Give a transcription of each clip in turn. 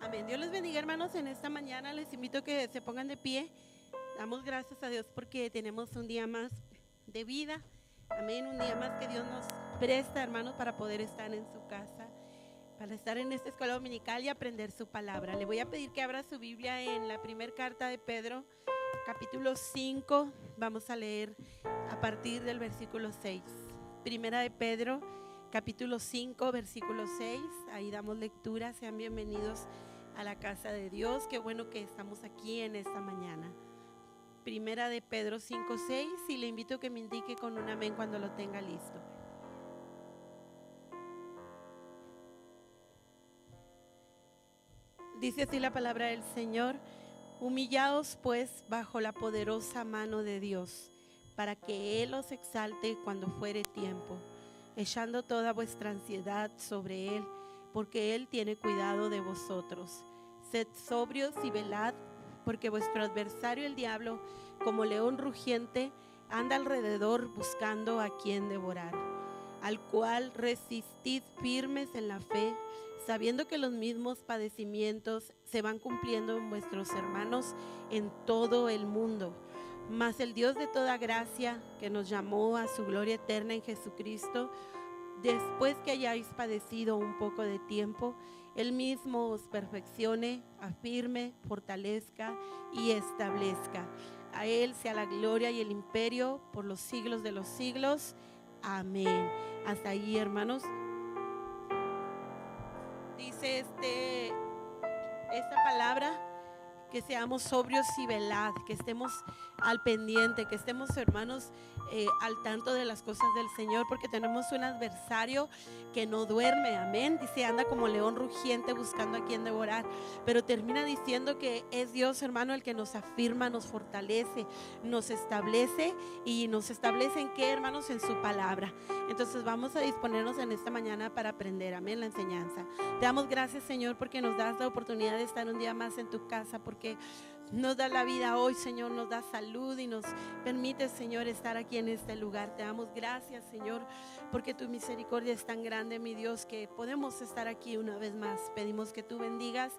Amén. Dios les bendiga, hermanos. En esta mañana les invito a que se pongan de pie. Damos gracias a Dios porque tenemos un día más de vida. Amén. Un día más que Dios nos presta, hermanos, para poder estar en su casa, para estar en esta escuela dominical y aprender su palabra. Le voy a pedir que abra su Biblia en la primera carta de Pedro, capítulo 5. Vamos a leer a partir del versículo 6. Primera de Pedro, capítulo 5, versículo 6. Ahí damos lectura. Sean bienvenidos a la casa de Dios. Qué bueno que estamos aquí en esta mañana. Primera de Pedro 5, 6. Y le invito a que me indique con un amén cuando lo tenga listo. Dice así la palabra del Señor: humillaos pues bajo la poderosa mano de Dios, para que Él os exalte cuando fuere tiempo, echando toda vuestra ansiedad sobre Él, porque Él tiene cuidado de vosotros. Sed sobrios y velad, porque vuestro adversario el diablo, como león rugiente, anda alrededor buscando a quien devorar, al cual resistid firmes en la fe, sabiendo que los mismos padecimientos se van cumpliendo en vuestros hermanos en todo el mundo. Mas el Dios de toda gracia, que nos llamó a su gloria eterna en Jesucristo, después que hayáis padecido un poco de tiempo, Él mismo os perfeccione, afirme, fortalezca y establezca. A Él sea la gloria y el imperio por los siglos de los siglos. Amén. Hasta ahí, hermanos. Dice esta palabra: que seamos sobrios y velad, que estemos al pendiente, que estemos, hermanos, al tanto de las cosas del Señor, porque tenemos un adversario que no duerme. Amén. Dice, anda como león rugiente buscando a quien devorar, pero termina diciendo que es Dios, hermano, el que nos afirma, nos fortalece, nos establece. ¿Y nos establece en qué, hermanos? En su palabra. Entonces vamos a disponernos en esta mañana para aprender, amén, la enseñanza. Te damos gracias, Señor, porque nos das la oportunidad de estar un día más en tu casa, porque nos da la vida hoy, Señor, nos da salud y nos permite, Señor, estar aquí en este lugar. Te damos gracias, Señor, porque tu misericordia es tan grande, mi Dios, que podemos estar aquí una vez más. Pedimos que tú bendigas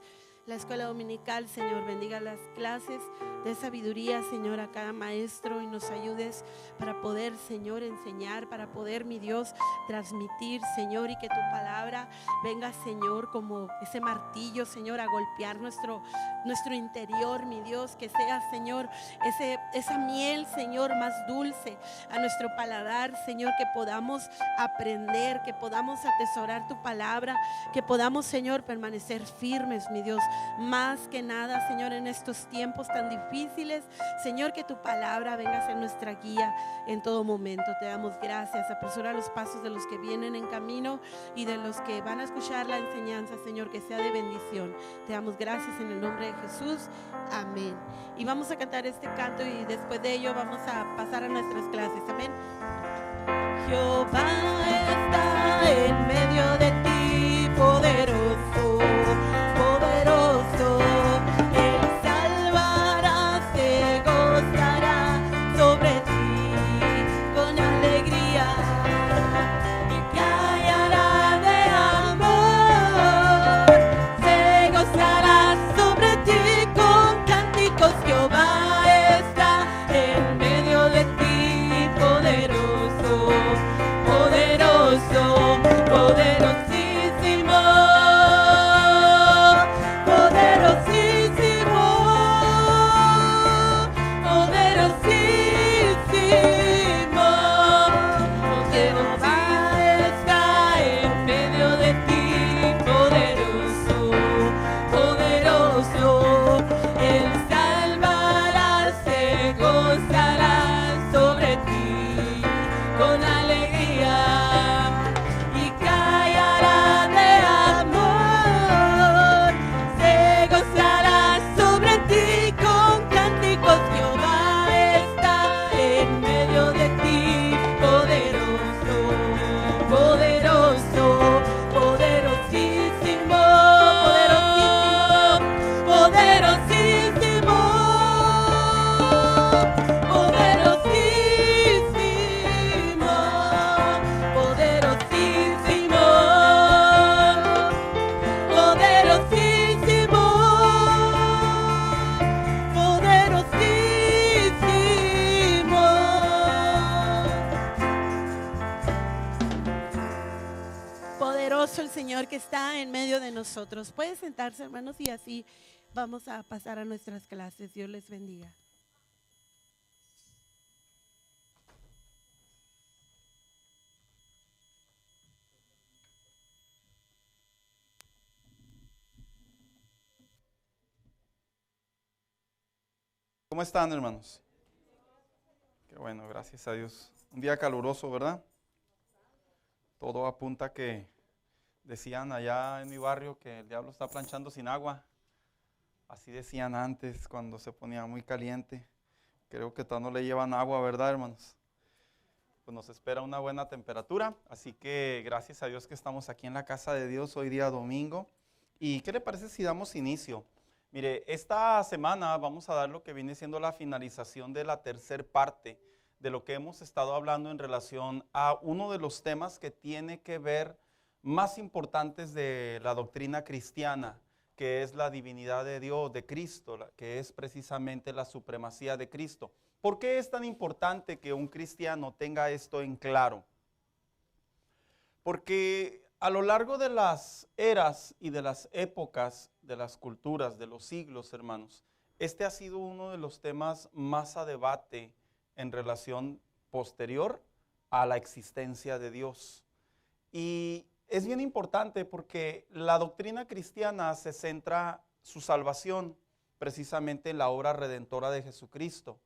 la escuela dominical, Señor, bendiga las clases de sabiduría, Señor, a cada maestro, y nos ayudes para poder, Señor, enseñar, para poder, mi Dios, transmitir, Señor, y que tu palabra venga, Señor, como ese martillo, Señor, a golpear nuestro interior, mi Dios, que sea, Señor, esa miel, Señor, más dulce a nuestro paladar, Señor, que podamos aprender, que podamos atesorar tu palabra, que podamos, Señor, permanecer firmes, mi Dios. Más que nada, Señor, en estos tiempos tan difíciles, Señor, que tu palabra venga a ser nuestra guía en todo momento. Te damos gracias. Apresura los pasos de los que vienen en camino y de los que van a escuchar la enseñanza, Señor, que sea de bendición. Te damos gracias en el nombre de Jesús. Amén. Y vamos a cantar este canto y después de ello vamos a pasar a nuestras clases. Amén. Jehová está en medio de ti, poderoso, poderoso. Él salvará, se gozará sobre ti con alegría y callará de amor. Se gozará sobre ti con cánticos. Jehová está en medio de ti, poderoso, poderoso, poderoso. está en medio de nosotros. Pueden sentarse, hermanos, y así vamos a pasar a nuestras clases. Dios les bendiga. ¿Cómo están, hermanos? Qué bueno, gracias a Dios. Un día caluroso, ¿verdad? Todo apunta que decían allá en mi barrio que el diablo está planchando sin agua. Así decían antes cuando se ponía muy caliente. Creo que todavía no le llevan agua, ¿verdad, hermanos? Pues nos espera una buena temperatura, así que gracias a Dios que estamos aquí en la casa de Dios hoy día domingo. ¿Y qué le parece si damos inicio? Mire, esta semana vamos a dar lo que viene siendo la finalización de la tercer parte de lo que hemos estado hablando en relación a uno de los temas que tiene que ver más importantes de la doctrina cristiana, que es la divinidad de Dios, de Cristo, que es precisamente la supremacía de Cristo. ¿Por qué es tan importante que un cristiano tenga esto en claro? Porque a lo largo de las eras y de las épocas, de las culturas, de los siglos, hermanos, este ha sido uno de los temas más a debate en relación posterior a la existencia de Dios. Y es bien importante porque la doctrina cristiana se centra su salvación precisamente en la obra redentora de Jesucristo,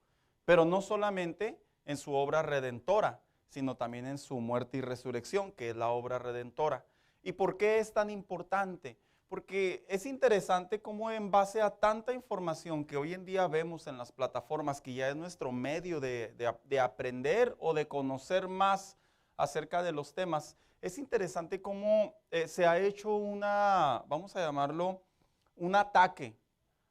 pero no solamente en su obra redentora, sino también en su muerte y resurrección, que es la obra redentora. ¿Y por qué es tan importante? Porque es interesante cómo en base a tanta información que hoy en día vemos en las plataformas, que ya es nuestro medio de aprender o de conocer más acerca de los temas, es interesante cómo se ha hecho vamos a llamarlo, un ataque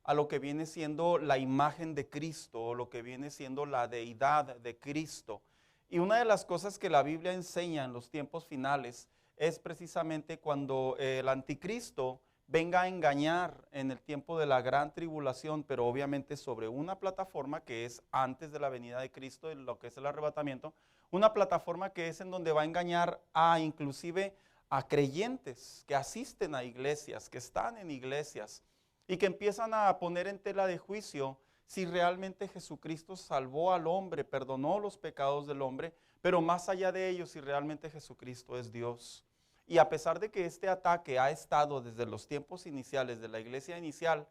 a lo que viene siendo la imagen de Cristo, o lo que viene siendo la deidad de Cristo. Y una de las cosas que la Biblia enseña en los tiempos finales es precisamente cuando el anticristo venga a engañar en el tiempo de la gran tribulación, pero obviamente sobre una plataforma que es antes de la venida de Cristo, en lo que es el arrebatamiento, una plataforma que es en donde va a engañar inclusive a creyentes que asisten a iglesias, que están en iglesias y que empiezan a poner en tela de juicio si realmente Jesucristo salvó al hombre, perdonó los pecados del hombre, pero más allá de ello, si realmente Jesucristo es Dios. Y a pesar de que este ataque ha estado desde los tiempos iniciales de la iglesia inicial,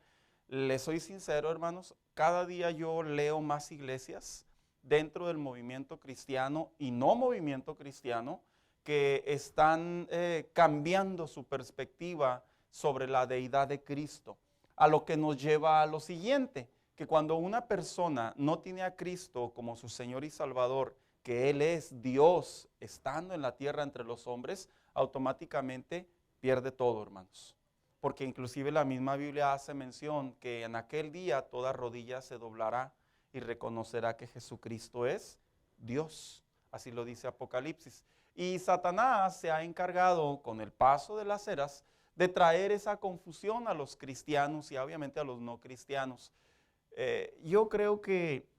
les soy sincero, hermanos, cada día yo leo más iglesias dentro del movimiento cristiano y no movimiento cristiano que están cambiando su perspectiva sobre la deidad de Cristo, a lo que nos lleva a lo siguiente, que cuando una persona no tiene a Cristo como su Señor y Salvador, que Él es Dios estando en la tierra entre los hombres, automáticamente pierde todo, hermanos. Porque inclusive la misma Biblia hace mención que en aquel día toda rodilla se doblará y reconocerá que Jesucristo es Dios. Así lo dice Apocalipsis. Y Satanás se ha encargado con el paso de las eras de traer esa confusión a los cristianos y obviamente a los no cristianos. Yo creo que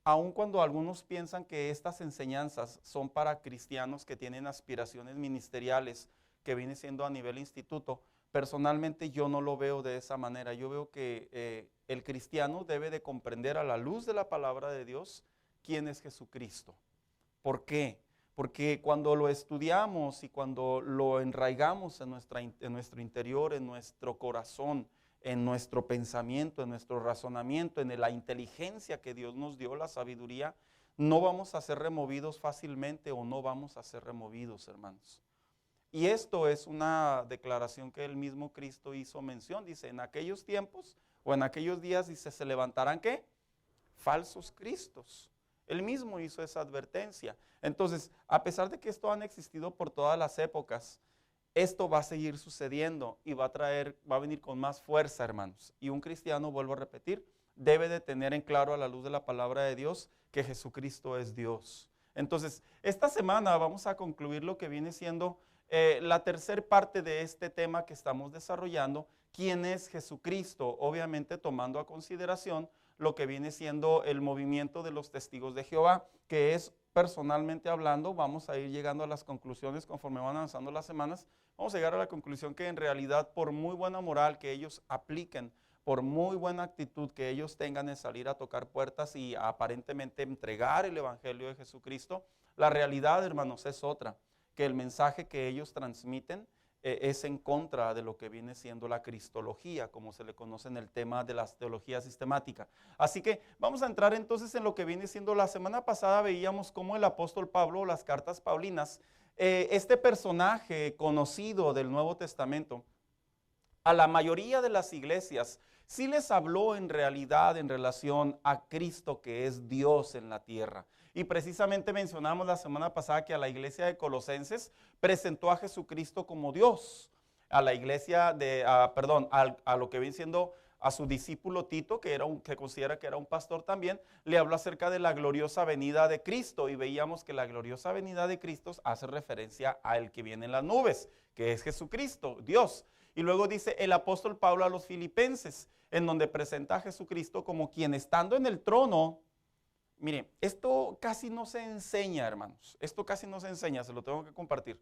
aun cuando algunos piensan que estas enseñanzas son para cristianos que tienen aspiraciones ministeriales, que viene siendo a nivel instituto, personalmente yo no lo veo de esa manera. Yo veo que el cristiano debe de comprender a la luz de la palabra de Dios quién es Jesucristo. ¿Por qué? Porque cuando lo estudiamos y cuando lo enraigamos en nuestro interior, en nuestro corazón, en nuestro pensamiento, en nuestro razonamiento, en la inteligencia que Dios nos dio, la sabiduría, no vamos a ser removidos fácilmente o no vamos a ser removidos, hermanos. Y esto es una declaración que el mismo Cristo hizo mención. Dice, en aquellos tiempos o en aquellos días, dice, se levantarán, ¿qué? Falsos cristos. Él mismo hizo esa advertencia. Entonces, a pesar de que esto han existido por todas las épocas, esto va a seguir sucediendo y va a venir con más fuerza, hermanos. Y un cristiano, vuelvo a repetir, debe de tener en claro a la luz de la palabra de Dios que Jesucristo es Dios. Entonces, esta semana vamos a concluir lo que viene siendo la tercer parte de este tema que estamos desarrollando, ¿quién es Jesucristo? Obviamente tomando a consideración lo que viene siendo el movimiento de los testigos de Jehová, que es personalmente hablando, vamos a ir llegando a las conclusiones conforme van avanzando las semanas. Vamos a llegar a la conclusión que en realidad, por muy buena moral que ellos apliquen, por muy buena actitud que ellos tengan en salir a tocar puertas y aparentemente entregar el Evangelio de Jesucristo, la realidad, hermanos, es otra, que el mensaje que ellos transmiten es en contra de lo que viene siendo la cristología, como se le conoce en el tema de la teología sistemática. Así que vamos a entrar entonces en lo que viene siendo, la semana pasada veíamos cómo el apóstol Pablo, las cartas paulinas, este personaje conocido del Nuevo Testamento, a la mayoría de las iglesias sí les habló en realidad en relación a Cristo, que es Dios en la tierra. Y precisamente mencionamos la semana pasada que a la iglesia de Colosenses presentó a Jesucristo como Dios. A la iglesia a lo que viene siendo a su discípulo Tito, que considera que era un pastor también, le habló acerca de la gloriosa venida de Cristo. Y veíamos que la gloriosa venida de Cristo hace referencia al que viene en las nubes, que es Jesucristo, Dios. Y luego dice el apóstol Pablo a los filipenses, en donde presenta a Jesucristo como quien estando en el trono. Mire, esto casi no se enseña, hermanos. Esto casi no se enseña, se lo tengo que compartir.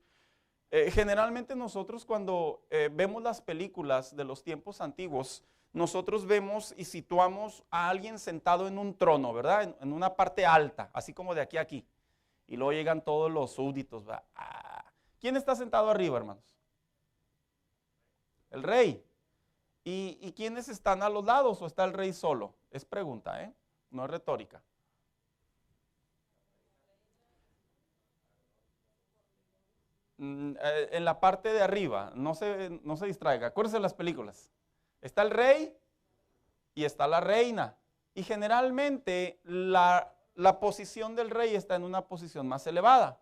Generalmente nosotros cuando vemos las películas de los tiempos antiguos, nosotros vemos y situamos a alguien sentado en un trono, ¿verdad? En una parte alta, así como de aquí a aquí. Y luego llegan todos los súbditos, ¿verdad? ¿Quién está sentado arriba, hermanos? El rey. ¿Y quiénes están a los lados o está el rey solo? Es pregunta, no es retórica. En la parte de arriba, no se distraiga, acuérdense de las películas. Está el rey y está la reina. Y generalmente la posición del rey está en una posición más elevada.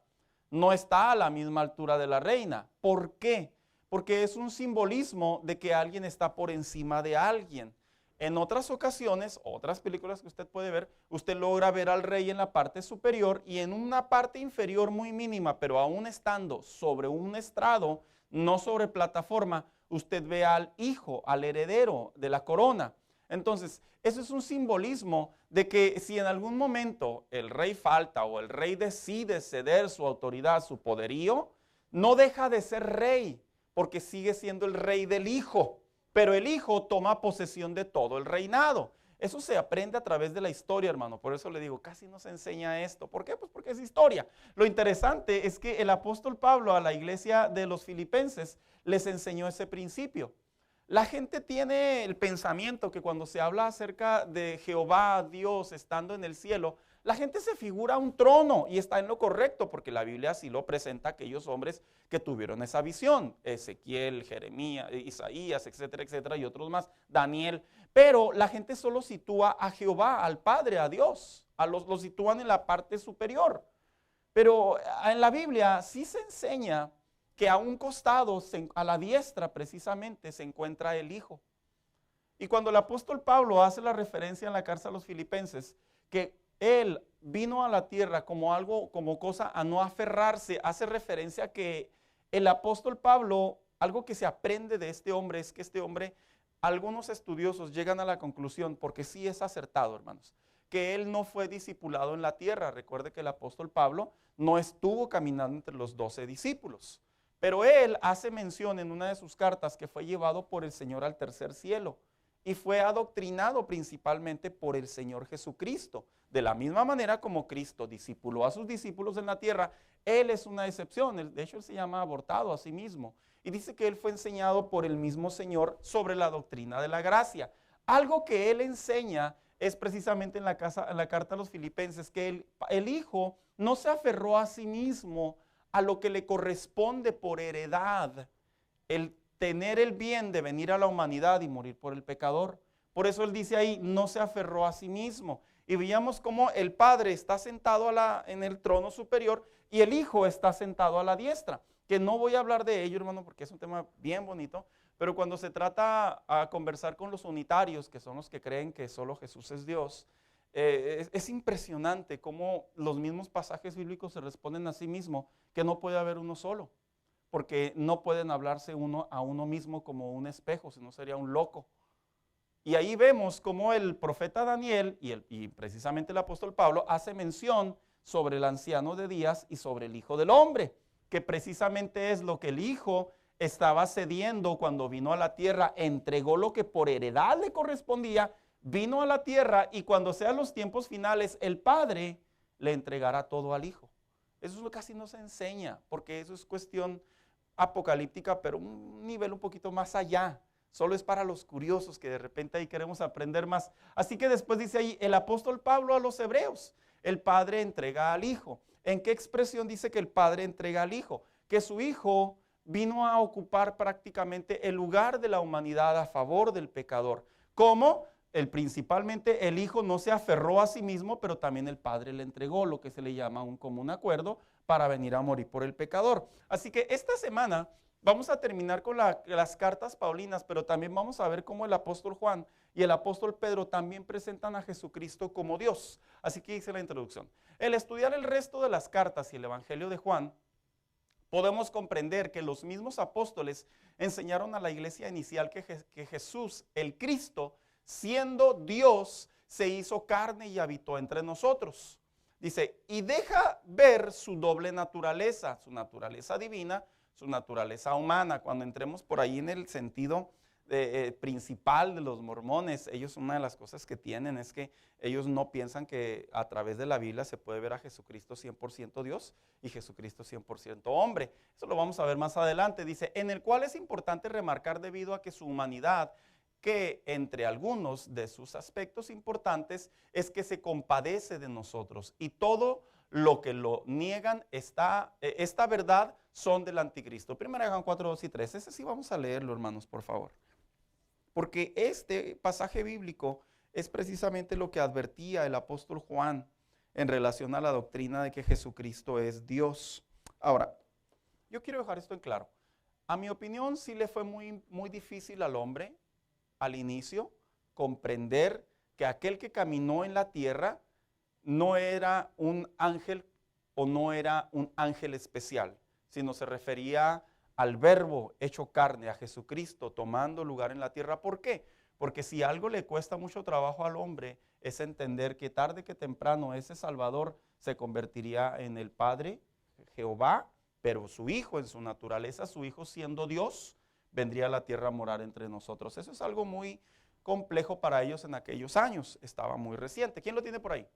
No está a la misma altura de la reina. ¿Por qué? Porque es un simbolismo de que alguien está por encima de alguien. En otras ocasiones, otras películas que usted puede ver, usted logra ver al rey en la parte superior y en una parte inferior muy mínima, pero aún estando sobre un estrado, no sobre plataforma, usted ve al hijo, al heredero de la corona. Entonces, eso es un simbolismo de que si en algún momento el rey falta o el rey decide ceder su autoridad, su poderío, no deja de ser rey, porque sigue siendo el rey del hijo. Pero el hijo toma posesión de todo el reinado. Eso se aprende a través de la historia, hermano. Por eso le digo, casi no se enseña esto. ¿Por qué? Pues porque es historia. Lo interesante es que el apóstol Pablo a la iglesia de los filipenses les enseñó ese principio. La gente tiene el pensamiento que cuando se habla acerca de Jehová, Dios, estando en el cielo, la gente se figura un trono y está en lo correcto porque la Biblia así lo presenta a aquellos hombres que tuvieron esa visión. Ezequiel, Jeremías, Isaías, etcétera, etcétera, y otros más, Daniel. Pero la gente solo sitúa a Jehová, al Padre, a Dios, lo sitúan en la parte superior. Pero en la Biblia sí se enseña que a un costado, a la diestra precisamente, se encuentra el Hijo. Y cuando el apóstol Pablo hace la referencia en la carta a los filipenses, que él vino a la tierra como algo, como cosa a no aferrarse, hace referencia a que el apóstol Pablo, algo que se aprende de este hombre es que este hombre, algunos estudiosos llegan a la conclusión, porque sí es acertado, hermanos, que él no fue discipulado en la tierra. Recuerde que el apóstol Pablo no estuvo caminando entre los 12 discípulos, pero él hace mención en una de sus cartas que fue llevado por el Señor al tercer cielo y fue adoctrinado principalmente por el Señor Jesucristo. De la misma manera como Cristo discipuló a sus discípulos en la tierra, él es una excepción. De hecho, él se llama abortado a sí mismo. Y dice que él fue enseñado por el mismo Señor sobre la doctrina de la gracia. Algo que él enseña es precisamente en la carta a los filipenses, que el Hijo no se aferró a sí mismo a lo que le corresponde por heredad, el tener el bien de venir a la humanidad y morir por el pecador. Por eso él dice ahí, no se aferró a sí mismo. Y veíamos cómo el Padre está sentado en el trono superior y el Hijo está sentado a la diestra. Que no voy a hablar de ello, hermano, porque es un tema bien bonito, pero cuando se trata a conversar con los unitarios, que son los que creen que solo Jesús es Dios, es impresionante cómo los mismos pasajes bíblicos se responden a sí mismos, que no puede haber uno solo, porque no pueden hablarse uno a uno mismo como un espejo, sino sería un loco. Y ahí vemos cómo el profeta Daniel y precisamente el apóstol Pablo hace mención sobre el anciano de días y sobre el Hijo del Hombre, que precisamente es lo que el Hijo estaba cediendo cuando vino a la tierra, entregó lo que por heredad le correspondía, vino a la tierra y cuando sean los tiempos finales, el Padre le entregará todo al Hijo. Eso es lo que casi no se enseña, porque eso es cuestión apocalíptica, pero un nivel un poquito más allá. Solo es para los curiosos que de repente ahí queremos aprender más. Así que después dice ahí, el apóstol Pablo a los hebreos, el Padre entrega al Hijo. ¿En qué expresión dice que el Padre entrega al Hijo? Que su Hijo vino a ocupar prácticamente el lugar de la humanidad a favor del pecador. ¿Cómo? Principalmente el Hijo no se aferró a sí mismo, pero también el Padre le entregó lo que se le llama un común acuerdo para venir a morir por el pecador. Así que esta semana vamos a terminar con las cartas paulinas, pero también vamos a ver cómo el apóstol Juan y el apóstol Pedro también presentan a Jesucristo como Dios. Así que hice la introducción. El estudiar el resto de las cartas y el evangelio de Juan, podemos comprender que los mismos apóstoles enseñaron a la iglesia inicial que Jesús, el Cristo, siendo Dios, se hizo carne y habitó entre nosotros. Dice, y deja ver su doble naturaleza, su naturaleza divina, su naturaleza humana. Cuando entremos por ahí en el sentido principal de los mormones, ellos una de las cosas que tienen es que ellos no piensan que a través de la Biblia se puede ver a Jesucristo 100% Dios y Jesucristo 100% hombre. Eso lo vamos a ver más adelante. Dice, en el cual es importante remarcar debido a que su humanidad, que entre algunos de sus aspectos importantes es que se compadece de nosotros y todo lo que lo niegan esta verdad son del anticristo. 1 Juan 4, 2 y 3. Ese sí vamos a leerlo, hermanos, por favor. Porque este pasaje bíblico es precisamente lo que advertía el apóstol Juan en relación a la doctrina de que Jesucristo es Dios. Ahora, yo quiero dejar esto en claro. A mi opinión, sí le fue muy difícil al hombre al inicio comprender que aquel que caminó en la tierra no era un ángel o no era un ángel especial, sino se refería al verbo hecho carne, a Jesucristo tomando lugar en la tierra. ¿Por qué? Porque si algo le cuesta mucho trabajo al hombre es entender que tarde que temprano ese Salvador se convertiría en el Padre, Jehová, pero su Hijo en su naturaleza, su Hijo siendo Dios, vendría a la tierra a morar entre nosotros. Eso es algo muy complejo para ellos en aquellos años, estaba muy reciente. ¿Quién lo tiene por ahí?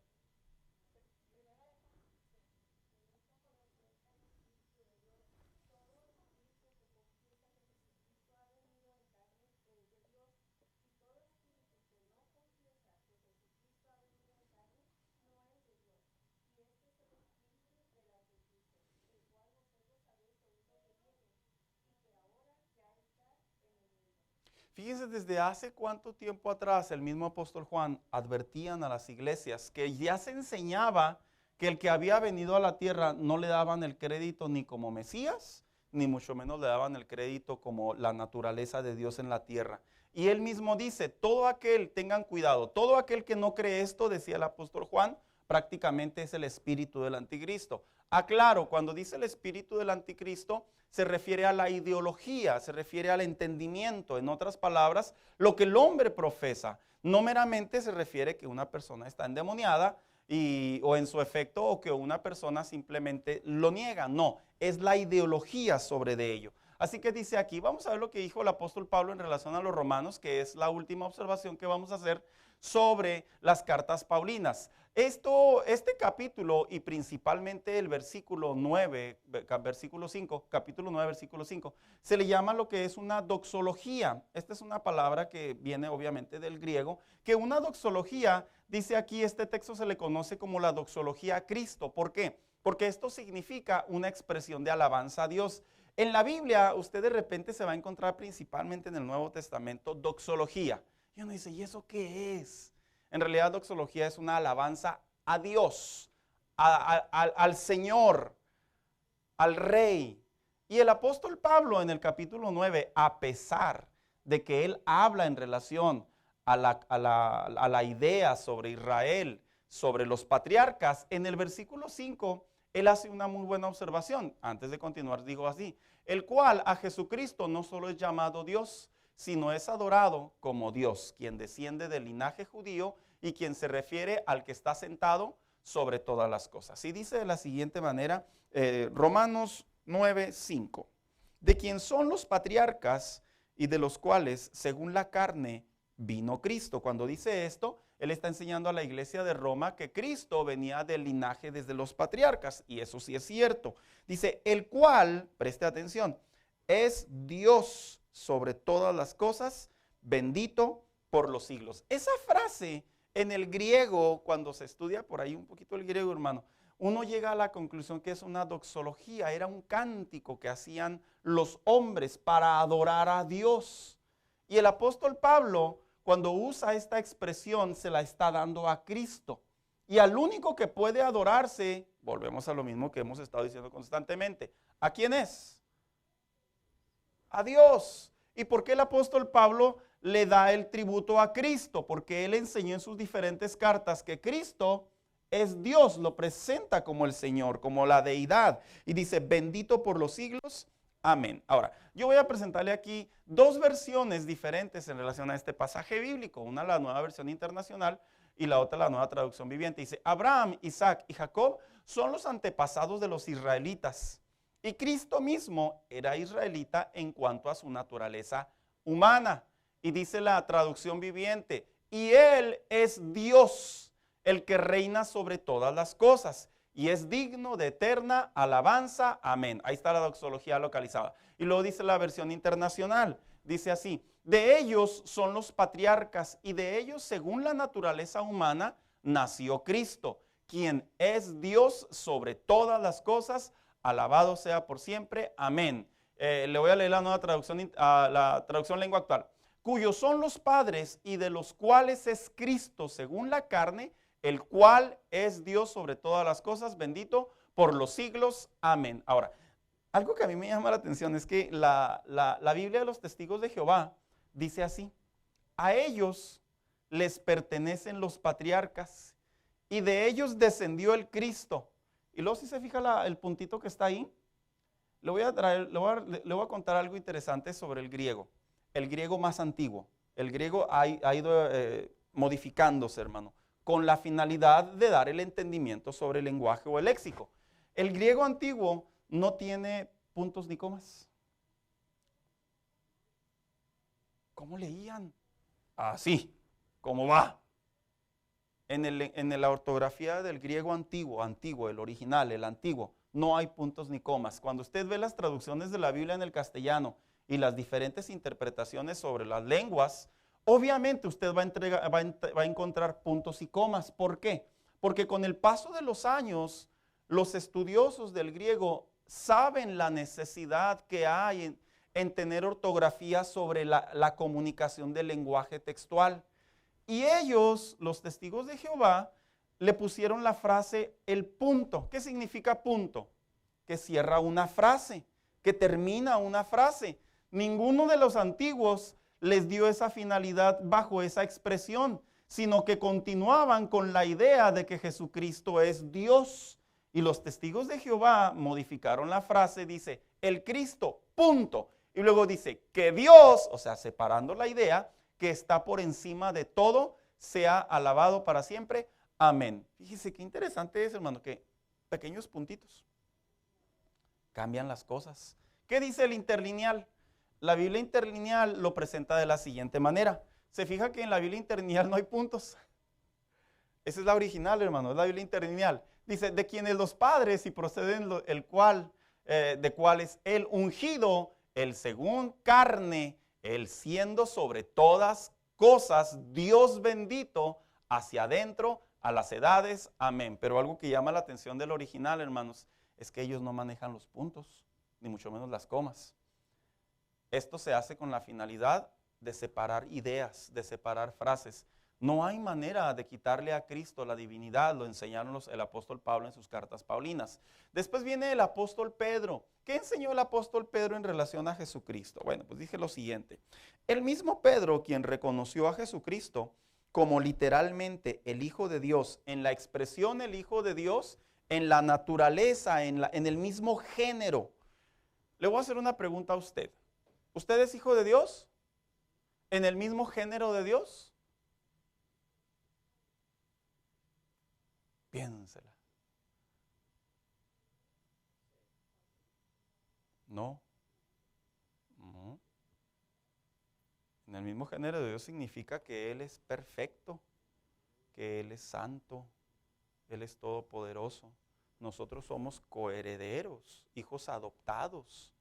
Fíjense desde hace cuánto tiempo atrás el mismo apóstol Juan advertían a las iglesias que ya se enseñaba que el que había venido a la tierra no le daban el crédito ni como Mesías, ni mucho menos le daban el crédito como la naturaleza de Dios en la tierra. Y él mismo dice, todo aquel, tengan cuidado, todo aquel que no cree esto, decía el apóstol Juan, prácticamente es el espíritu del anticristo. Aclaro, cuando dice el espíritu del anticristo, se refiere a la ideología, se refiere al entendimiento. En otras palabras, lo que el hombre profesa. No meramente se refiere que una persona está endemoniada o en su efecto, o que una persona simplemente lo niega. No, es la ideología sobre de ello. Así que dice aquí, vamos a ver lo que dijo el apóstol Pablo en relación a los romanos, que es la última observación que vamos a hacer sobre las cartas paulinas. Este capítulo y principalmente el versículo 9, versículo 5, capítulo 9, versículo 5, se le llama lo que es una doxología. Esta es una palabra que viene obviamente del griego, que una doxología, dice aquí este texto se le conoce como la doxología a Cristo. ¿Por qué? Porque esto significa una expresión de alabanza a Dios. En la Biblia usted de repente se va a encontrar principalmente en el Nuevo Testamento doxología. Y uno dice, ¿y eso qué es? En realidad, doxología es una alabanza a Dios, al Señor, al Rey. Y el apóstol Pablo en el capítulo 9, a pesar de que él habla en relación a la idea sobre Israel, sobre los patriarcas, en el versículo 5, él hace una muy buena observación. Antes de continuar, digo así, el cual a Jesucristo no solo es llamado Dios, sino es adorado como Dios, quien desciende del linaje judío y quien se refiere al que está sentado sobre todas las cosas. Y dice de la siguiente manera, Romanos 9:5, de quien son los patriarcas y de los cuales, según la carne, vino Cristo. Cuando dice esto, él está enseñando a la iglesia de Roma que Cristo venía del linaje desde los patriarcas, y eso sí es cierto. Dice, el cual, preste atención, es Dios sobre todas las cosas, bendito por los siglos. Esa frase en el griego, cuando se estudia por ahí un poquito el griego, hermano, uno llega a la conclusión que es una doxología, era un cántico que hacían los hombres para adorar a Dios. Y el apóstol Pablo, cuando usa esta expresión, se la está dando a Cristo. Y al único que puede adorarse, volvemos a lo mismo que hemos estado diciendo constantemente, ¿a quién es? A Dios. ¿Y por qué el apóstol Pablo le da el tributo a Cristo? Porque él enseñó en sus diferentes cartas que Cristo es Dios, lo presenta como el Señor, como la deidad. Y dice, bendito por los siglos, amén. Ahora, yo voy a presentarle aquí dos versiones diferentes en relación a este pasaje bíblico. Una la Nueva Versión Internacional y la otra la Nueva Traducción Viviente. Dice, Abraham, Isaac y Jacob son los antepasados de los israelitas. Y Cristo mismo era israelita en cuanto a su naturaleza humana. Y dice la Traducción Viviente, y Él es Dios, el que reina sobre todas las cosas, y es digno de eterna alabanza. Amén. Ahí está la doxología localizada. Y luego dice la Versión Internacional, dice así, de ellos son los patriarcas, y de ellos, según la naturaleza humana, nació Cristo, quien es Dios sobre todas las cosas, alabado sea por siempre. Amén. Le voy a leer la nueva traducción, la traducción lengua actual. Cuyos son los padres y de los cuales es Cristo según la carne, el cual es Dios sobre todas las cosas, bendito por los siglos. Amén. Ahora, algo que a mí me llama la atención es que la Biblia de los Testigos de Jehová dice así, a ellos les pertenecen los patriarcas y de ellos descendió el Cristo. Y luego si se fija el puntito que está ahí, le voy a contar algo interesante sobre el griego más antiguo. El griego ha ido modificándose, hermano, con la finalidad de dar el entendimiento sobre el lenguaje o el léxico. El griego antiguo no tiene puntos ni comas. ¿Cómo leían? Así, ¿cómo va? En la ortografía del griego antiguo, el original, el antiguo, no hay puntos ni comas. Cuando usted ve las traducciones de la Biblia en el castellano y las diferentes interpretaciones sobre las lenguas, obviamente usted va a encontrar puntos y comas. ¿Por qué? Porque con el paso de los años, los estudiosos del griego saben la necesidad que hay en tener ortografía sobre la comunicación del lenguaje textual. Y ellos, los testigos de Jehová, le pusieron la frase el punto. ¿Qué significa punto? Que cierra una frase, que termina una frase. Ninguno de los antiguos les dio esa finalidad bajo esa expresión, sino que continuaban con la idea de que Jesucristo es Dios. Y los testigos de Jehová modificaron la frase, dice, el Cristo, punto. Y luego dice, que Dios, o sea, separando la idea, que está por encima de todo, sea alabado para siempre. Amén. Fíjese qué interesante es, hermano, que pequeños puntitos cambian las cosas. ¿Qué dice el interlineal? La Biblia interlineal lo presenta de la siguiente manera. Se fija que en la Biblia interlineal no hay puntos. Esa es la original, hermano, es la Biblia interlineal. Dice, de quienes los padres y proceden de cuál es el ungido, el según carne, el siendo sobre todas cosas, Dios bendito, hacia adentro, a las edades. Amén. Pero algo que llama la atención del original, hermanos, es que ellos no manejan los puntos, ni mucho menos las comas. Esto se hace con la finalidad de separar ideas, de separar frases. No hay manera de quitarle a Cristo la divinidad, lo enseñaron el apóstol Pablo en sus cartas paulinas. Después viene el apóstol Pedro. ¿Qué enseñó el apóstol Pedro en relación a Jesucristo? Bueno, pues dije lo siguiente. El mismo Pedro, quien reconoció a Jesucristo como literalmente el Hijo de Dios, en la expresión el Hijo de Dios, en la naturaleza, en el mismo género. Le voy a hacer una pregunta a usted. ¿Usted es hijo de Dios? ¿En el mismo género de Dios? Piénsela. No. No. En el mismo género de Dios significa que Él es perfecto, que Él es santo, Él es todopoderoso. Nosotros somos coherederos, hijos adoptados,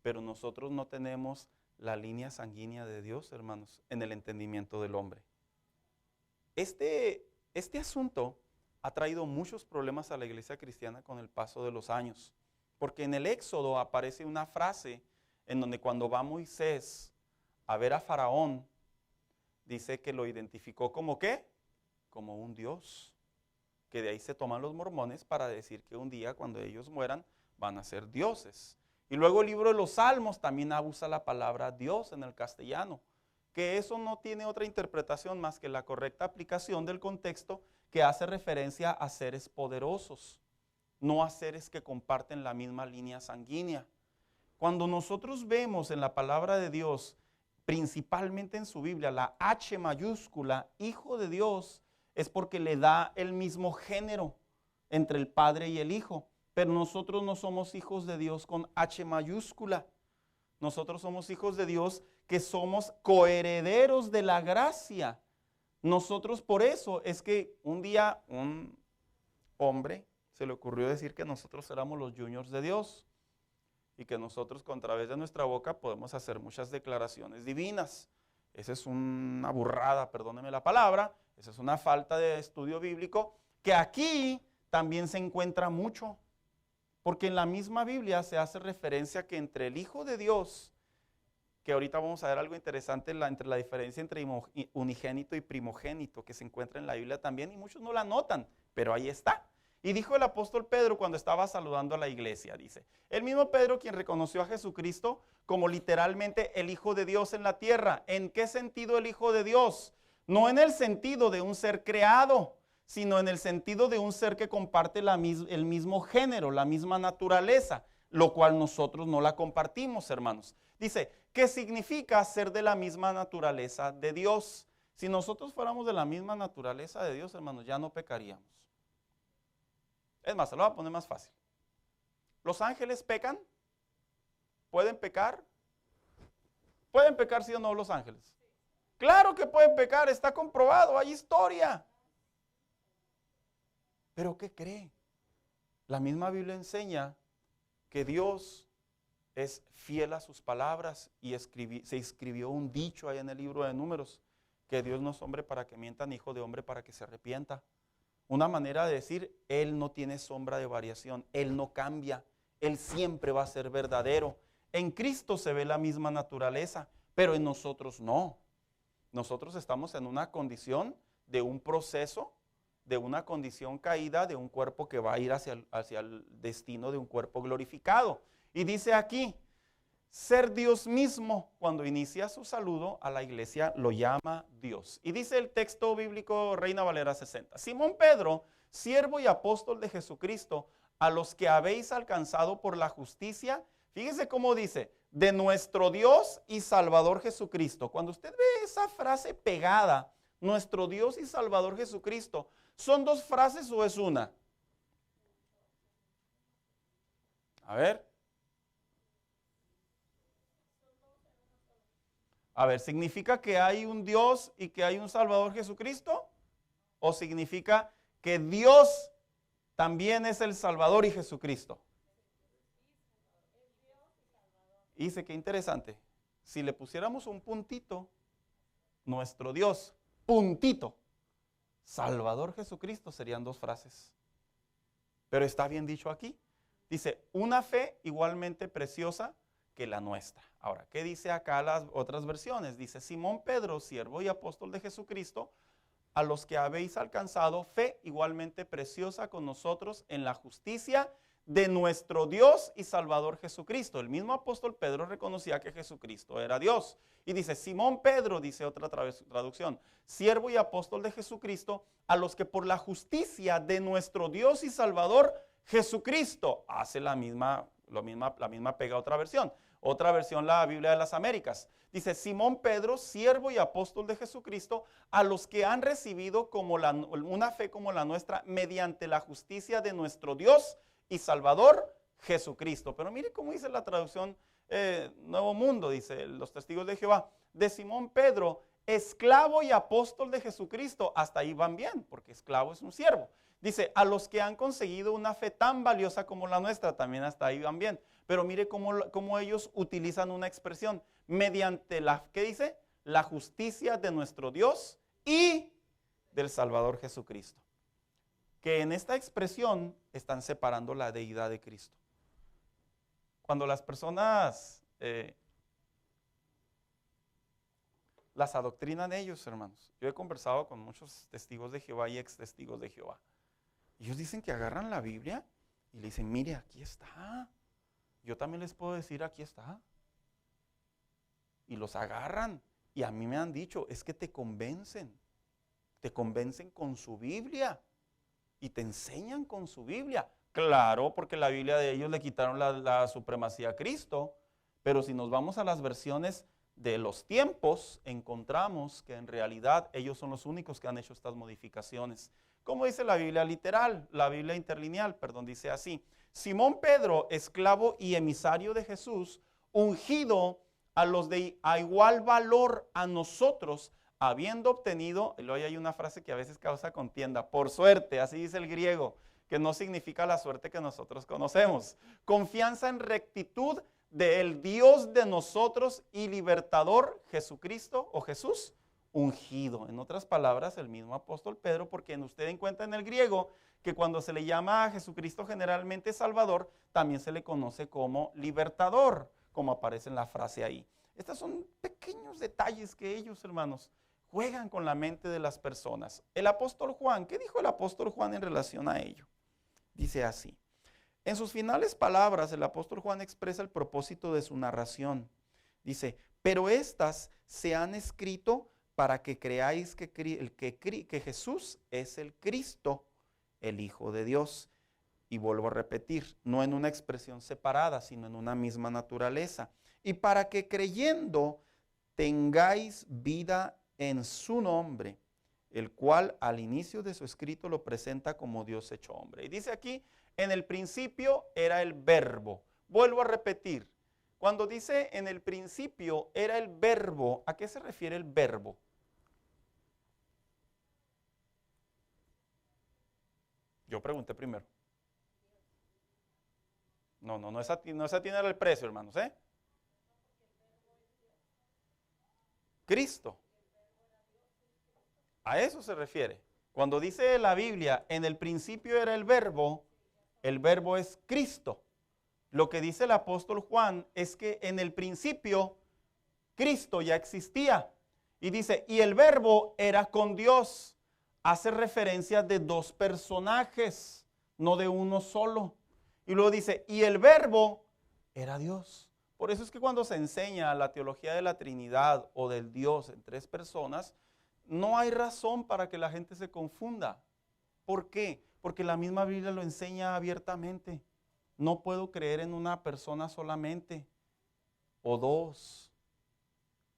pero nosotros no tenemos la línea sanguínea de Dios, hermanos, en el entendimiento del hombre. Este asunto ha traído muchos problemas a la iglesia cristiana con el paso de los años, porque en el Éxodo aparece una frase en donde cuando va Moisés a ver a Faraón, dice que lo identificó como ¿qué? Como un Dios, que de ahí se toman los mormones para decir que un día cuando ellos mueran van a ser dioses. Y luego el libro de los Salmos también usa la palabra Dios en el castellano, que eso no tiene otra interpretación más que la correcta aplicación del contexto, que hace referencia a seres poderosos, no a seres que comparten la misma línea sanguínea. Cuando nosotros vemos en la palabra de Dios, principalmente en su Biblia, la H mayúscula, Hijo de Dios, es porque le da el mismo género entre el Padre y el Hijo. Pero nosotros no somos hijos de Dios con H mayúscula. Nosotros somos hijos de Dios que somos coherederos de la gracia. Nosotros por eso es que un día un hombre se le ocurrió decir que nosotros éramos los juniors de Dios y que nosotros a través de nuestra boca podemos hacer muchas declaraciones divinas. Esa es una burrada, perdóneme la palabra, esa es una falta de estudio bíblico que aquí también se encuentra mucho. Porque en la misma Biblia se hace referencia que entre el Hijo de Dios, que ahorita vamos a ver algo interesante entre la diferencia entre unigénito y primogénito, que se encuentra en la Biblia también, y muchos no la notan, pero ahí está. Y dijo el apóstol Pedro cuando estaba saludando a la iglesia, dice, el mismo Pedro quien reconoció a Jesucristo como literalmente el Hijo de Dios en la tierra. ¿En qué sentido el Hijo de Dios? No en el sentido de un ser creado, sino en el sentido de un ser que comparte el mismo género, la misma naturaleza, lo cual nosotros no la compartimos, hermanos. Dice, ¿qué significa ser de la misma naturaleza de Dios? Si nosotros fuéramos de la misma naturaleza de Dios, hermanos, ya no pecaríamos. Es más, se lo voy a poner más fácil. ¿Los ángeles pecan? ¿Pueden pecar? ¿Pueden pecar sí o no los ángeles? Claro que pueden pecar, está comprobado, hay historia. ¿Pero qué cree? La misma Biblia enseña que Dios es fiel a sus palabras y se escribió un dicho ahí en el libro de Números, que Dios no es hombre para que mienta, ni hijo de hombre para que se arrepienta. Una manera de decir, Él no tiene sombra de variación, Él no cambia, Él siempre va a ser verdadero. En Cristo se ve la misma naturaleza, pero en nosotros no. Nosotros estamos en una condición de un proceso, de una condición caída, de un cuerpo que va a ir hacia el destino de un cuerpo glorificado. Y dice aquí, ser Dios mismo, cuando inicia su saludo a la iglesia, lo llama Dios. Y dice el texto bíblico Reina Valera 60, Simón Pedro, siervo y apóstol de Jesucristo, a los que habéis alcanzado por la justicia, fíjese cómo dice, de nuestro Dios y Salvador Jesucristo. Cuando usted ve esa frase pegada, nuestro Dios y Salvador Jesucristo, ¿son dos frases o es una? A ver. A ver, ¿significa que hay un Dios y que hay un Salvador Jesucristo? ¿O significa que Dios también es el Salvador y Jesucristo? Y dice, qué interesante. Si le pusiéramos un puntito, nuestro Dios, puntito, Salvador Jesucristo, serían dos frases. Pero está bien dicho aquí. Dice, una fe igualmente preciosa que la nuestra. Ahora, ¿qué dice acá las otras versiones? Dice, Simón Pedro, siervo y apóstol de Jesucristo, a los que habéis alcanzado fe igualmente preciosa con nosotros en la justicia de nuestro Dios y Salvador Jesucristo. El mismo apóstol Pedro reconocía que Jesucristo era Dios. Y dice, Simón Pedro, dice otra traducción, siervo y apóstol de Jesucristo, a los que por la justicia de nuestro Dios y Salvador Jesucristo, hace la misma pega otra versión. Otra versión, la Biblia de las Américas. Dice, Simón Pedro, siervo y apóstol de Jesucristo, a los que han recibido una fe como la nuestra mediante la justicia de nuestro Dios y Salvador Jesucristo. Pero mire cómo dice la traducción Nuevo Mundo, dice los testigos de Jehová. De Simón Pedro, esclavo y apóstol de Jesucristo. Hasta ahí van bien, porque esclavo es un siervo. Dice, a los que han conseguido una fe tan valiosa como la nuestra, también hasta ahí van bien. Pero mire cómo ellos utilizan una expresión, mediante ¿qué dice? La justicia de nuestro Dios y del Salvador Jesucristo. Que en esta expresión están separando la deidad de Cristo. Cuando las personas las adoctrinan ellos, hermanos. Yo he conversado con muchos testigos de Jehová y ex testigos de Jehová. Ellos dicen que agarran la Biblia y le dicen, mire, aquí está. Yo también les puedo decir, aquí está. Y los agarran. Y a mí me han dicho, es que te convencen con su Biblia. Y te enseñan con su Biblia. Claro, porque la Biblia de ellos le quitaron la supremacía a Cristo. Pero si nos vamos a las versiones de los tiempos, encontramos que en realidad ellos son los únicos que han hecho estas modificaciones. Como dice la Biblia literal, la Biblia interlineal, perdón, dice así. Simón Pedro, esclavo y emisario de Jesús, ungido a los de a igual valor a nosotros, habiendo obtenido, y luego hay una frase que a veces causa contienda, por suerte, así dice el griego, que no significa la suerte que nosotros conocemos. Confianza en rectitud del Dios de nosotros y libertador Jesucristo o Jesús ungido. En otras palabras, el mismo apóstol Pedro, porque usted encuentra en el griego que cuando se le llama a Jesucristo generalmente Salvador, también se le conoce como libertador, como aparece en la frase ahí. Estos son pequeños detalles que ellos, hermanos, juegan con la mente de las personas. El apóstol Juan, ¿qué dijo el apóstol Juan en relación a ello? Dice así. En sus finales palabras, el apóstol Juan expresa el propósito de su narración. Dice, pero estas se han escrito para que creáis que Jesús es el Cristo, el Hijo de Dios. Y vuelvo a repetir, no en una expresión separada, sino en una misma naturaleza. Y para que creyendo tengáis vida en su nombre, el cual al inicio de su escrito lo presenta como Dios hecho hombre. Y dice aquí, en el principio era el verbo. Vuelvo a repetir, cuando dice en el principio era el verbo, ¿a qué se refiere el verbo? Yo pregunté primero. No es atinar el precio, hermanos, ¿eh? Cristo. A eso se refiere. Cuando dice la Biblia, en el principio era el verbo es Cristo. Lo que dice el apóstol Juan es que en el principio Cristo ya existía. Y dice, y el verbo era con Dios. Hace referencia de dos personajes, no de uno solo. Y luego dice, y el verbo era Dios. Por eso es que cuando se enseña la teología de la Trinidad o del Dios en tres personas, no hay razón para que la gente se confunda. ¿Por qué? Porque la misma Biblia lo enseña abiertamente. No puedo creer en una persona solamente o dos.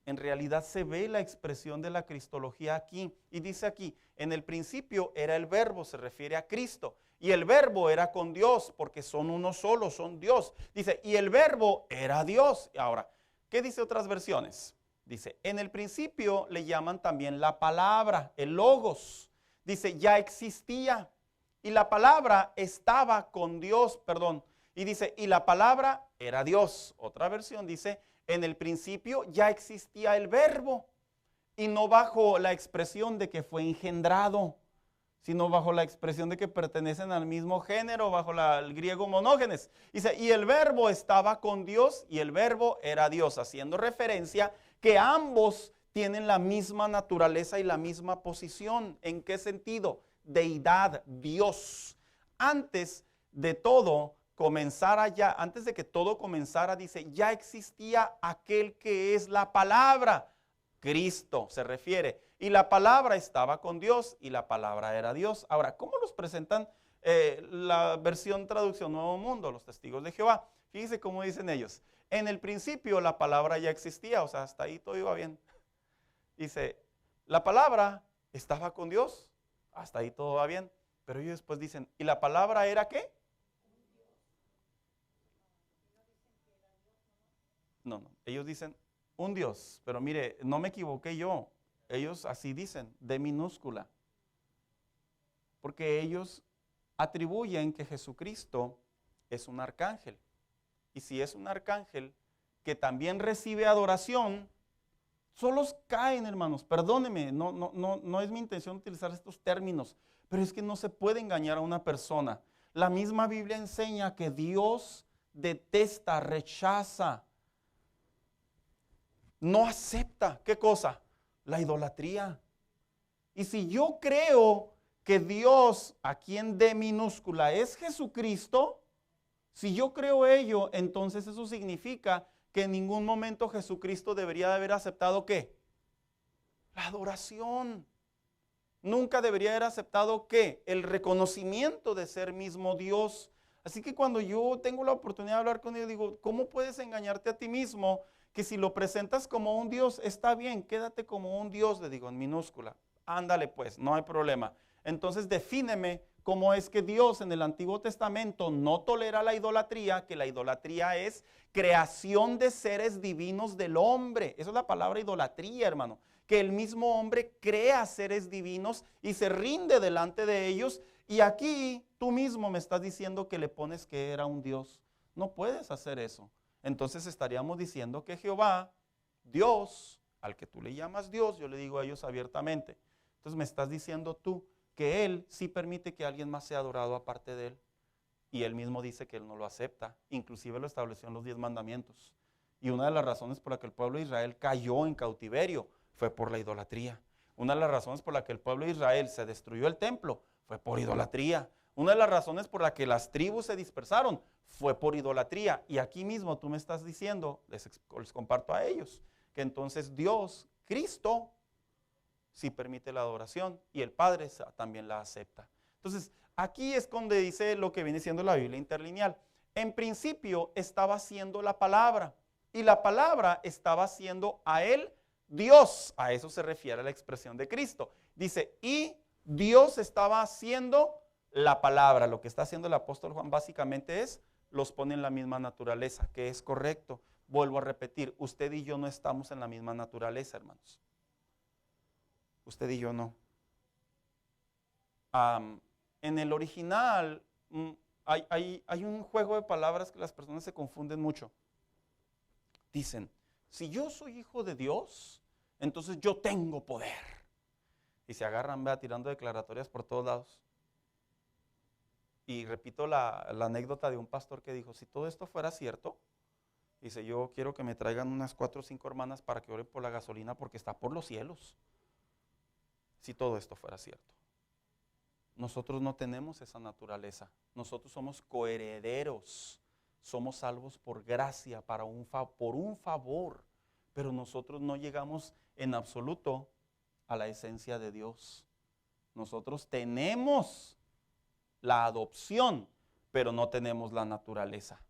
En realidad se ve la expresión de la cristología aquí. Y dice aquí, en el principio era el verbo, se refiere a Cristo. Y el verbo era con Dios, porque son uno solo, son Dios. Dice, y el verbo era Dios. Ahora, ¿qué dice otras versiones? Dice, en el principio le llaman también la palabra, el logos. Dice, ya existía. Y la palabra estaba con Dios, Y dice, y la palabra era Dios. Otra versión dice, en el principio ya existía el verbo. Y no bajo la expresión de que fue engendrado, sino bajo la expresión de que pertenecen al mismo género, bajo el griego monógenes. Dice, y el verbo estaba con Dios y el verbo era Dios, haciendo referencia que ambos tienen la misma naturaleza y la misma posición. ¿En qué sentido? Deidad, Dios. Antes de que todo comenzara, dice, ya existía aquel que es la palabra. Cristo se refiere. Y la palabra estaba con Dios y la palabra era Dios. Ahora, ¿cómo los presentan la versión traducción Nuevo Mundo, los testigos de Jehová? Fíjense cómo dicen ellos. en el principio la palabra ya existía, o sea, hasta ahí todo iba bien. Dice, la palabra estaba con Dios, hasta ahí todo va bien. Pero ellos después dicen, ¿y la palabra era qué? No, ellos dicen un Dios, pero mire, no me equivoqué yo. Ellos así dicen, D minúscula. Porque ellos atribuyen que Jesucristo es un arcángel. Y si es un arcángel que también recibe adoración, solos caen, hermanos. Perdónenme, no es mi intención utilizar estos términos, pero es que no se puede engañar a una persona. La misma Biblia enseña que Dios detesta, rechaza, no acepta, ¿qué cosa? La idolatría. Y si yo creo que Dios, aquí en D minúscula, es Jesucristo, si yo creo ello, entonces eso significa que en ningún momento Jesucristo debería de haber aceptado ¿qué? La adoración. Nunca debería haber aceptado ¿qué? El reconocimiento de ser mismo Dios. Así que cuando yo tengo la oportunidad de hablar con Dios, digo, ¿cómo puedes engañarte a ti mismo? Que si lo presentas como un Dios, está bien, quédate como un Dios, le digo en minúscula. Ándale pues, no hay problema. Entonces defíneme cómo es que Dios en el Antiguo Testamento no tolera la idolatría, que la idolatría es creación de seres divinos del hombre. Esa es la palabra idolatría, hermano. Que el mismo hombre crea seres divinos y se rinde delante de ellos. Y aquí tú mismo me estás diciendo que le pones que era un Dios. No puedes hacer eso. Entonces estaríamos diciendo que Jehová, Dios, al que tú le llamas Dios, yo le digo a ellos abiertamente. Entonces me estás diciendo tú que Él sí permite que alguien más sea adorado aparte de Él. Y Él mismo dice que Él no lo acepta. Inclusive lo estableció en los 10 mandamientos. Y una de las razones por la que el pueblo de Israel cayó en cautiverio fue por la idolatría. Una de las razones por la que el pueblo de Israel se destruyó el templo fue por idolatría. Una de las razones por la que las tribus se dispersaron fue por idolatría. Y aquí mismo tú me estás diciendo, les comparto a ellos, que entonces Dios, Cristo, sí permite la adoración y el Padre también la acepta. Entonces, aquí es donde dice lo que viene siendo la Biblia interlineal. En principio estaba siendo la palabra y la palabra estaba siendo a Él Dios. A eso se refiere la expresión de Cristo. Dice, y Dios estaba haciendo la palabra. Lo que está haciendo el apóstol Juan básicamente es, los pone en la misma naturaleza, que es correcto. Vuelvo a repetir, usted y yo no estamos en la misma naturaleza, hermanos. Usted y yo no. En el original hay un juego de palabras que las personas se confunden mucho. Dicen, si yo soy hijo de Dios, entonces yo tengo poder. Y se agarran, tirando declaratorias por todos lados. Y repito la anécdota de un pastor que dijo, si todo esto fuera cierto, dice, yo quiero que me traigan unas 4 o 5 hermanas para que oren por la gasolina porque está por los cielos. Si todo esto fuera cierto. Nosotros no tenemos esa naturaleza. Nosotros somos coherederos. Somos salvos por gracia, por un favor. Pero nosotros no llegamos en absoluto a la esencia de Dios. Nosotros tenemos la adopción, pero no tenemos la naturaleza.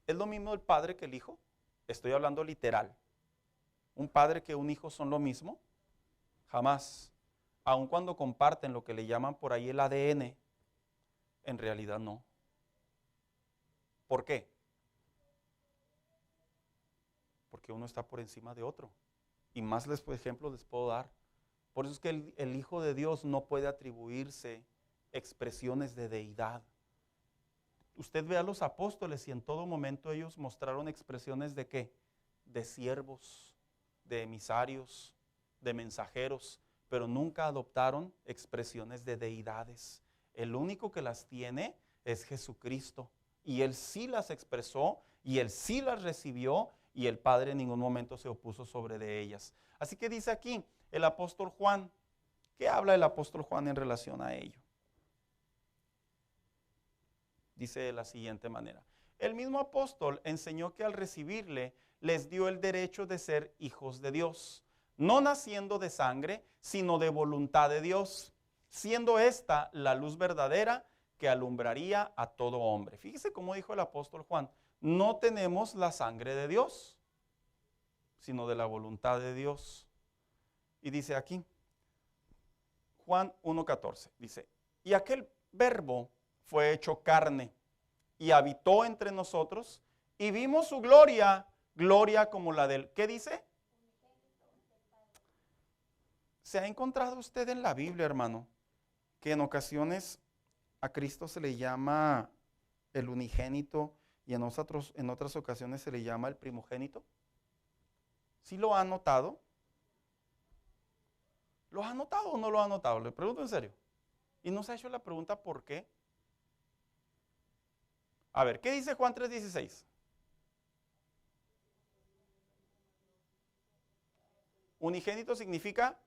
¿Es lo mismo el padre que el hijo? Estoy hablando literal. ¿Un padre que un hijo son lo mismo? Jamás. Aun cuando comparten lo que le llaman por ahí el ADN, en realidad no. ¿Por qué? Porque uno está por encima de otro. Y más ejemplos les puedo dar. Por eso es que el Hijo de Dios no puede atribuirse expresiones de deidad. Usted ve a los apóstoles y en todo momento ellos mostraron expresiones de ¿qué? De siervos, de emisarios, de mensajeros, pero nunca adoptaron expresiones de deidades. El único que las tiene es Jesucristo. Y Él sí las expresó, y Él sí las recibió, y el Padre en ningún momento se opuso sobre de ellas. Así que dice aquí el apóstol Juan, ¿qué habla el apóstol Juan en relación a ello? Dice de la siguiente manera, el mismo apóstol enseñó que al recibirle les dio el derecho de ser hijos de Dios, no naciendo de sangre, sino de voluntad de Dios, siendo esta la luz verdadera que alumbraría a todo hombre. Fíjese cómo dijo el apóstol Juan, no tenemos la sangre de Dios, sino de la voluntad de Dios. Y dice aquí, Juan 1:14, dice, y aquel verbo fue hecho carne y habitó entre nosotros y vimos su gloria, gloria como la del, ¿qué dice? ¿Se ha encontrado usted en la Biblia, hermano, que en ocasiones a Cristo se le llama el unigénito y en otras ocasiones se le llama el primogénito? ¿Sí lo ha notado? ¿Lo ha notado o no lo ha notado? Le pregunto en serio. ¿Y no se ha hecho la pregunta por qué? A ver, ¿qué dice Juan 3:16? Unigénito significa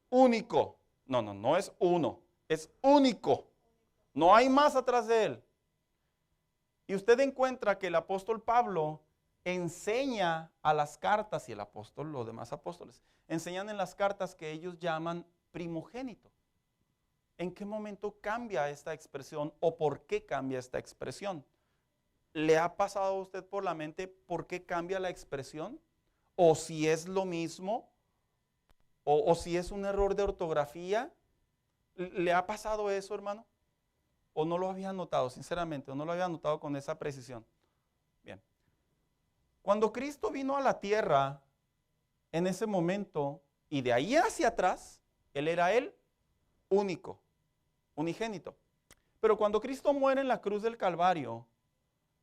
único. No es uno, es único. No hay más atrás de él. Y usted encuentra que el apóstol Pablo enseña a las cartas, y el apóstol, los demás apóstoles, enseñan en las cartas que ellos llaman primogénito. ¿En qué momento cambia esta expresión o por qué cambia esta expresión? ¿Le ha pasado a usted por la mente por qué cambia la expresión? ¿O si es lo mismo? ¿O si es un error de ortografía? ¿Le ha pasado eso, hermano? ¿O no lo había notado, sinceramente, o no lo había notado con esa precisión? Bien. Cuando Cristo vino a la tierra, en ese momento, y de ahí hacia atrás, Él era el único, unigénito. Pero cuando Cristo muere en la cruz del Calvario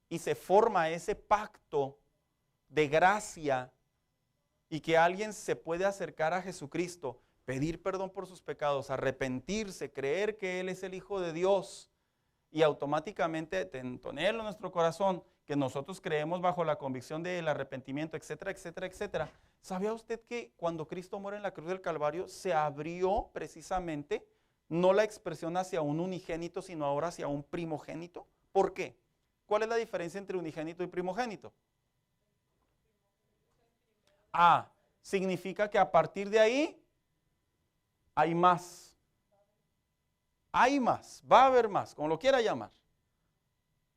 y se forma ese pacto de gracia y que alguien se puede acercar a Jesucristo, pedir perdón por sus pecados, arrepentirse, creer que Él es el Hijo de Dios y automáticamente tenerlo en nuestro corazón, que nosotros creemos bajo la convicción del arrepentimiento, etcétera, etcétera, etcétera. ¿Sabía usted que cuando Cristo muere en la cruz del Calvario se abrió precisamente no la expresión hacia un unigénito, sino ahora hacia un primogénito? ¿Por qué? ¿Cuál es la diferencia entre unigénito y primogénito? Significa que a partir de ahí hay más. Hay más, va a haber más, como lo quiera llamar.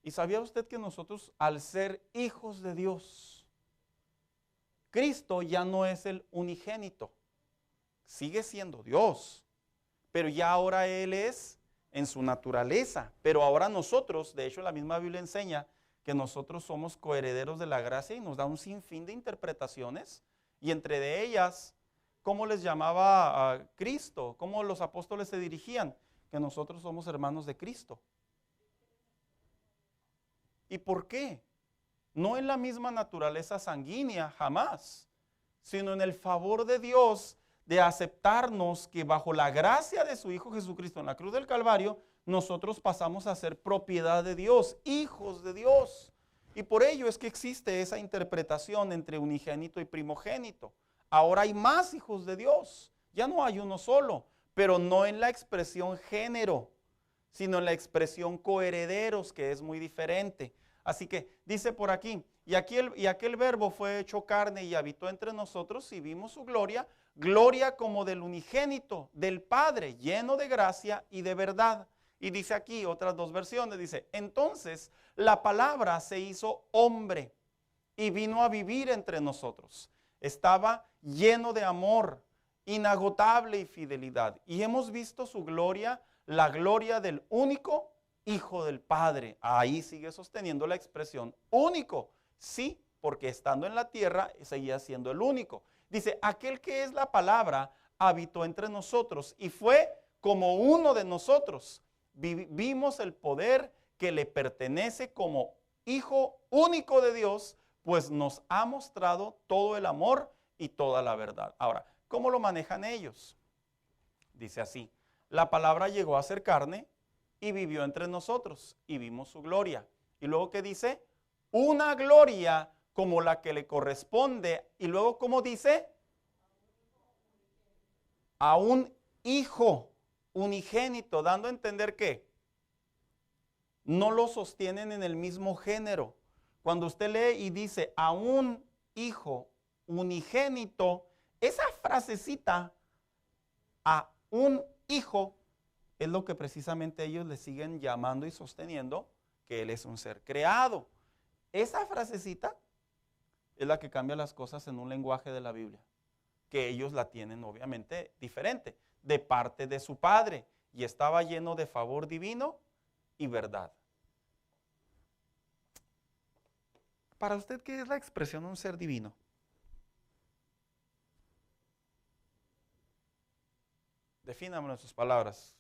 ¿Y sabía usted que nosotros, al ser hijos de Dios, Cristo ya no es el unigénito, sigue siendo Dios, pero ya ahora Él es en su naturaleza, pero ahora nosotros, de hecho la misma Biblia enseña que nosotros somos coherederos de la gracia y nos da un sinfín de interpretaciones, y entre de ellas, ¿cómo les llamaba a Cristo? ¿Cómo los apóstoles se dirigían? Que nosotros somos hermanos de Cristo. ¿Y por qué? No en la misma naturaleza sanguínea, jamás, sino en el favor de Dios de aceptarnos que bajo la gracia de su Hijo Jesucristo en la cruz del Calvario, nosotros pasamos a ser propiedad de Dios, hijos de Dios. Y por ello es que existe esa interpretación entre unigénito y primogénito. Ahora hay más hijos de Dios, ya no hay uno solo, pero no en la expresión género, sino en la expresión coherederos, que es muy diferente. Así que dice por aquí, y aquel verbo fue hecho carne y habitó entre nosotros y vimos su gloria, gloria como del unigénito, del Padre, lleno de gracia y de verdad. Y dice aquí otras dos versiones, dice, entonces la palabra se hizo hombre y vino a vivir entre nosotros. Estaba lleno de amor, inagotable y fidelidad. Y hemos visto su gloria, la gloria del único Hijo del Padre. Ahí sigue sosteniendo la expresión único. Sí, porque estando en la tierra seguía siendo el único. Dice, aquel que es la palabra habitó entre nosotros y fue como uno de nosotros. Vimos el poder que le pertenece como Hijo único de Dios, pues nos ha mostrado todo el amor y toda la verdad. Ahora, ¿cómo lo manejan ellos? Dice así, la palabra llegó a ser carne y vivió entre nosotros y vimos su gloria. Y luego, ¿qué dice? Una gloria como la que le corresponde. Y luego, ¿cómo dice? A un hijo unigénito, dando a entender que no lo sostienen en el mismo género. Cuando usted lee y dice a un hijo unigénito, esa frasecita, a un hijo, es lo que precisamente ellos le siguen llamando y sosteniendo, que Él es un ser creado. Esa frasecita es la que cambia las cosas en un lenguaje de la Biblia, que ellos la tienen obviamente diferente, de parte de su Padre, y estaba lleno de favor divino y verdad. Para usted, ¿qué es la expresión de un ser divino? Defínamelo en sus palabras.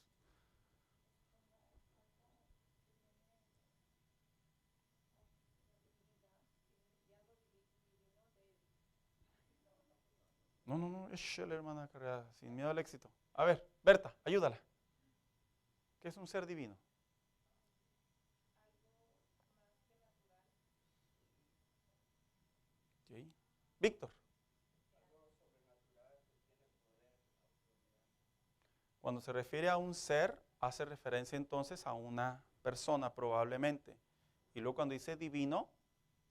No, échale, hermana Carrera, sin miedo al éxito. A ver, Berta, ayúdala. ¿Qué es un ser divino? Okay. Víctor. Cuando se refiere a un ser, hace referencia entonces a una persona probablemente. Y luego cuando dice divino,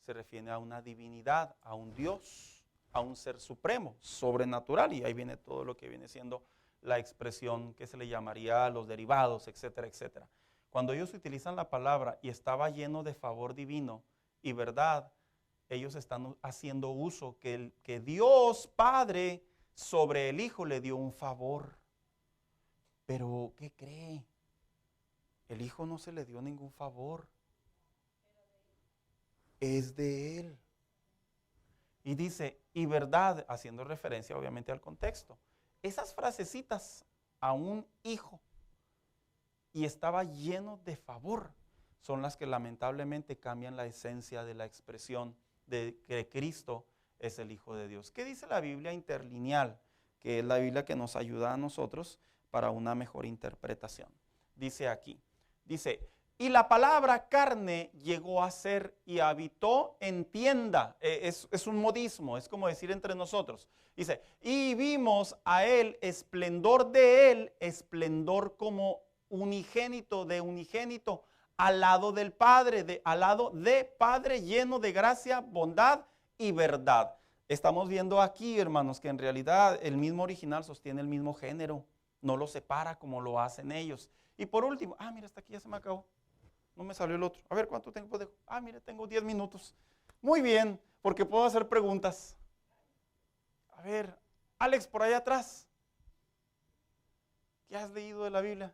se refiere a una divinidad, a un Dios, a un ser supremo, sobrenatural. Y ahí viene todo lo que viene siendo la expresión que se le llamaría los derivados, etcétera, etcétera. Cuando ellos utilizan la palabra y estaba lleno de favor divino y verdad, ellos están haciendo uso que Dios Padre sobre el Hijo le dio un favor. Pero, ¿qué cree? El Hijo no se le dio ningún favor. Es de Él. Y dice, y verdad, haciendo referencia obviamente al contexto. Esas frasecitas a un hijo y estaba lleno de favor son las que lamentablemente cambian la esencia de la expresión de que Cristo es el Hijo de Dios. ¿Qué dice la Biblia interlineal? Que es la Biblia que nos ayuda a nosotros para una mejor interpretación. Dice aquí, dice, y la palabra carne llegó a ser y habitó en tienda. Es un modismo, es como decir entre nosotros. Dice, y vimos a él, esplendor de él, esplendor como unigénito de unigénito, al lado del Padre, al lado de Padre lleno de gracia, bondad y verdad. Estamos viendo aquí, hermanos, que en realidad el mismo original sostiene el mismo género. No lo separa como lo hacen ellos. Y por último, mira, hasta aquí ya se me acabó. No me salió el otro. A ver, ¿cuánto tiempo dejo? Mira, tengo 10 minutos. Muy bien, porque puedo hacer preguntas. A ver, Alex, por allá atrás. ¿Qué has leído de la Biblia?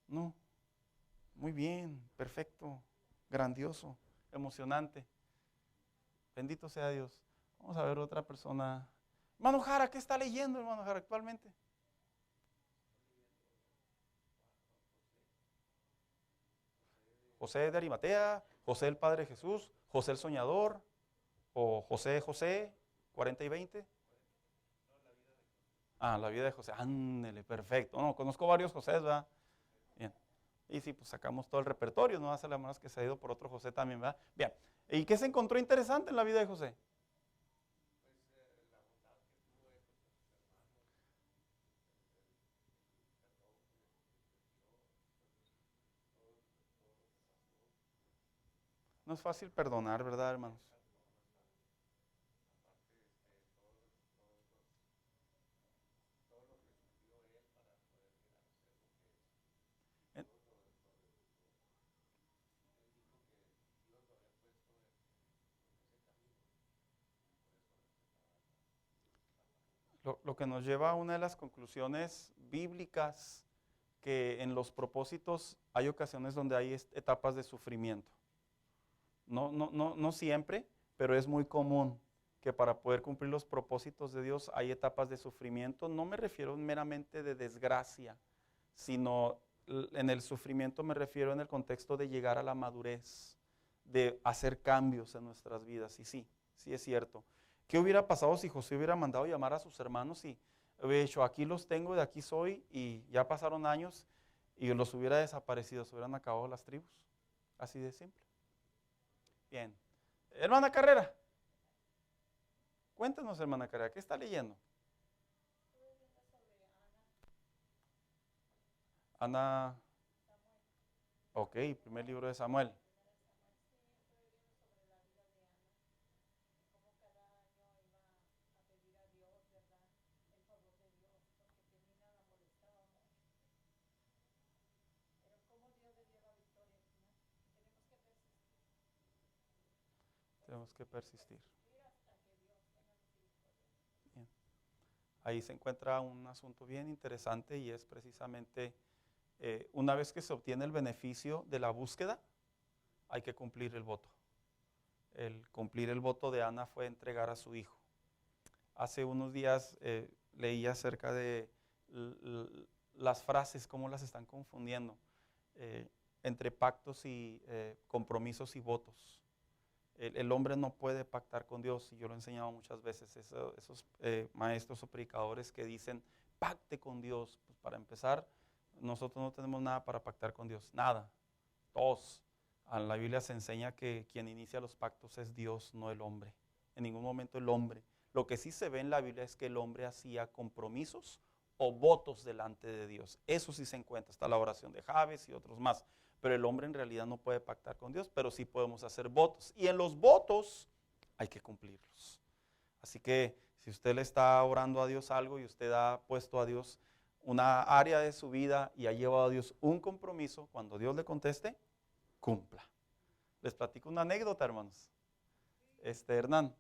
No. Muy bien, perfecto, grandioso, emocionante. Bendito sea Dios. Vamos a ver otra persona. Hermano Jara, ¿qué está leyendo, hermano Jara, actualmente? José de Arimatea, José el Padre Jesús, José el Soñador, o José, 40 y 20. La vida de José, ándele, perfecto. No, conozco varios José, ¿verdad? Bien. Y sí, pues sacamos todo el repertorio, no hace la menos que se ha ido por otro José también, ¿verdad? Bien. ¿Y qué se encontró interesante en la vida de José? No es fácil perdonar, ¿verdad, hermanos? Eh, Lo que nos lleva a una de las conclusiones bíblicas, que en los propósitos hay ocasiones donde hay etapas de sufrimiento. No siempre, pero es muy común que para poder cumplir los propósitos de Dios hay etapas de sufrimiento. No me refiero meramente de desgracia, sino en el sufrimiento me refiero en el contexto de llegar a la madurez, de hacer cambios en nuestras vidas. Y sí, sí es cierto. ¿Qué hubiera pasado si José hubiera mandado llamar a sus hermanos y hubiera dicho, aquí los tengo, de aquí soy, y ya pasaron años y los hubiera desaparecido, se hubieran acabado las tribus? Así de simple. Bien. Hermana Carrera, cuéntanos, hermana Carrera, ¿qué está leyendo? Ana, ok, primer libro de Samuel. Tenemos que persistir. Bien. Ahí se encuentra un asunto bien interesante y es precisamente una vez que se obtiene el beneficio de la búsqueda, hay que cumplir el voto. El cumplir el voto de Ana fue entregar a su hijo. Hace unos días leí acerca de las frases, cómo las están confundiendo entre pactos y compromisos y votos. El hombre no puede pactar con Dios, y yo lo he enseñado muchas veces, esos maestros o predicadores que dicen, pacte con Dios. Pues para empezar, nosotros no tenemos nada para pactar con Dios, nada. Todos. En la Biblia se enseña que quien inicia los pactos es Dios, no el hombre. En ningún momento el hombre. Lo que sí se ve en la Biblia es que el hombre hacía compromisos o votos delante de Dios. Eso sí se encuentra. Está la oración de Jabes y otros más. Pero el hombre en realidad no puede pactar con Dios, pero sí podemos hacer votos. Y en los votos hay que cumplirlos. Así que si usted le está orando a Dios algo y usted ha puesto a Dios una área de su vida y ha llevado a Dios un compromiso, cuando Dios le conteste, cumpla. Les platico una anécdota, hermanos. Hernán,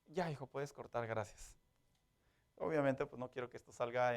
ya hijo, puedes cortar, gracias. Obviamente pues no quiero que esto salga